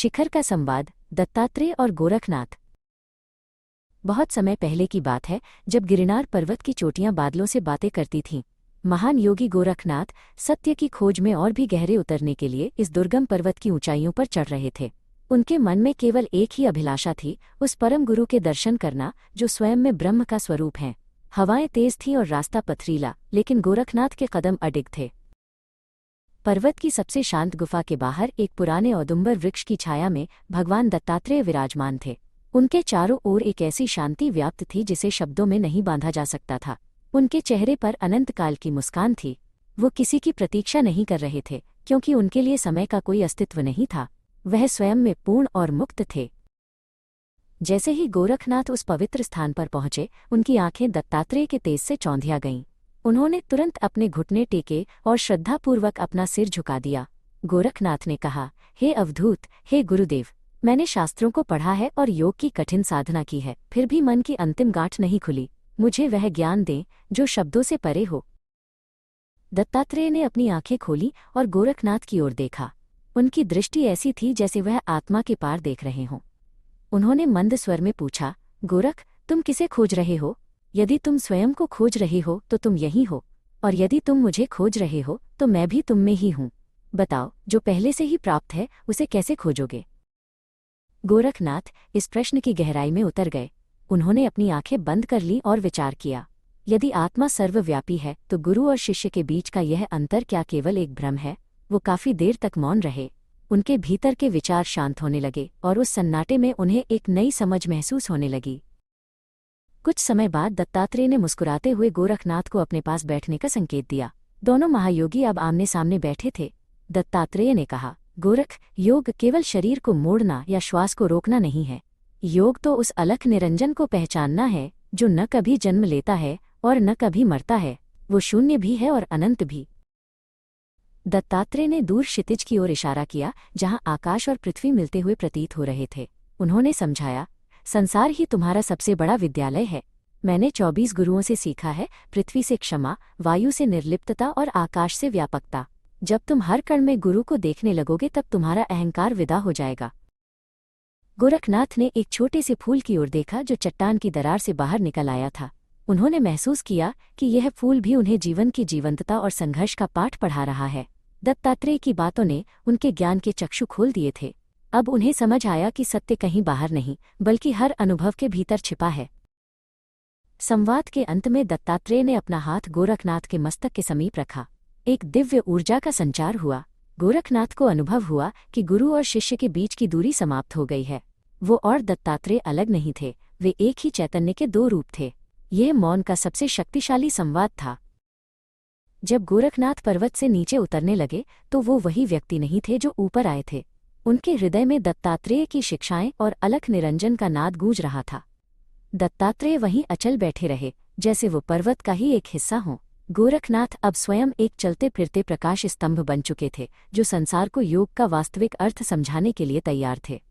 शिखर का संवाद, दत्तात्रेय और गोरखनाथ। बहुत समय पहले की बात है, जब गिरनार पर्वत की चोटियां बादलों से बातें करती थीं। महान योगी गोरखनाथ सत्य की खोज में और भी गहरे उतरने के लिए इस दुर्गम पर्वत की ऊंचाइयों पर चढ़ रहे थे। उनके मन में केवल एक ही अभिलाषा थी, उस परम गुरु के दर्शन करना जो स्वयं में ब्रह्म का स्वरूप हैं। हवाएं तेज थीं और रास्ता पथरीला, लेकिन गोरखनाथ के कदम अडिग थे। पर्वत की सबसे शांत गुफा के बाहर एक पुराने औदुंबर वृक्ष की छाया में भगवान दत्तात्रेय विराजमान थे। उनके चारों ओर एक ऐसी शांति व्याप्त थी जिसे शब्दों में नहीं बांधा जा सकता था। उनके चेहरे पर अनंत काल की मुस्कान थी। वो किसी की प्रतीक्षा नहीं कर रहे थे, क्योंकि उनके लिए समय का कोई अस्तित्व नहीं था। वह स्वयं में पूर्ण और मुक्त थे। जैसे ही गोरखनाथ उस पवित्र स्थान पर पहुंचे, उनकी आंखें दत्तात्रेय के तेज से चौंधिया गईं। उन्होंने तुरंत अपने घुटने टेके और श्रद्धापूर्वक अपना सिर झुका दिया। गोरखनाथ ने कहा, हे अवधूत, हे गुरुदेव, मैंने शास्त्रों को पढ़ा है और योग की कठिन साधना की है, फिर भी मन की अंतिम गांठ नहीं खुली। मुझे वह ज्ञान दें जो शब्दों से परे हो। दत्तात्रेय ने अपनी आंखें खोली और गोरखनाथ की ओर देखा। उनकी दृष्टि ऐसी थी जैसे वह आत्मा के पार देख रहे हों। उन्होंने मंद स्वर में पूछा, गोरख, तुम किसे खोज रहे हो? यदि तुम स्वयं को खोज रहे हो तो तुम यही हो, और यदि तुम मुझे खोज रहे हो तो मैं भी तुम में ही हूँ। बताओ, जो पहले से ही प्राप्त है उसे कैसे खोजोगे? गोरखनाथ इस प्रश्न की गहराई में उतर गए। उन्होंने अपनी आंखें बंद कर लीं और विचार किया। यदि आत्मा सर्वव्यापी है तो गुरु और शिष्य के बीच का यह अंतर क्या केवल एक भ्रम है? वो काफी देर तक मौन रहे। उनके भीतर के विचार शांत होने लगे और उस सन्नाटे में उन्हें एक नई समझ महसूस होने लगी। कुछ समय बाद दत्तात्रेय ने मुस्कुराते हुए गोरखनाथ को अपने पास बैठने का संकेत दिया। दोनों महायोगी अब आमने सामने बैठे थे। दत्तात्रेय ने कहा, गोरख, योग केवल शरीर को मोड़ना या श्वास को रोकना नहीं है। योग तो उस अलख निरंजन को पहचानना है जो न कभी जन्म लेता है और न कभी मरता है। वो शून्य भी है और अनंत भी। दत्तात्रेय ने दूर क्षितिज की ओर इशारा किया, जहां आकाश और पृथ्वी मिलते हुए प्रतीत हो रहे थे। उन्होंने समझाया, संसार ही तुम्हारा सबसे बड़ा विद्यालय है। मैंने 24 गुरुओं से सीखा है, पृथ्वी से क्षमा, वायु से निर्लिप्तता और आकाश से व्यापकता। जब तुम हर कण में गुरु को देखने लगोगे तब तुम्हारा अहंकार विदा हो जाएगा। गोरखनाथ ने एक छोटे से फूल की ओर देखा जो चट्टान की दरार से बाहर निकल आया था। उन्होंने महसूस किया कि यह फूल भी उन्हें जीवन की जीवंतता और संघर्ष का पाठ पढ़ा रहा है। दत्तात्रेय की बातों ने उनके ज्ञान के चक्षु खोल दिए थे। अब उन्हें समझ आया कि सत्य कहीं बाहर नहीं, बल्कि हर अनुभव के भीतर छिपा है। संवाद के अंत में दत्तात्रेय ने अपना हाथ गोरखनाथ के मस्तक के समीप रखा। एक दिव्य ऊर्जा का संचार हुआ। गोरखनाथ को अनुभव हुआ कि गुरु और शिष्य के बीच की दूरी समाप्त हो गई है। वो और दत्तात्रेय अलग नहीं थे, वे एक ही चैतन्य के दो रूप थे। यह मौन का सबसे शक्तिशाली संवाद था। जब गोरखनाथ पर्वत से नीचे उतरने लगे तो वो वही व्यक्ति नहीं थे जो ऊपर आए थे। उनके हृदय में दत्तात्रेय की शिक्षाएं और अलख निरंजन का नाद गूंज रहा था। दत्तात्रेय वहीं अचल बैठे रहे, जैसे वो पर्वत का ही एक हिस्सा हों। गोरखनाथ अब स्वयं एक चलते फिरते प्रकाश स्तंभ बन चुके थे, जो संसार को योग का वास्तविक अर्थ समझाने के लिए तैयार थे।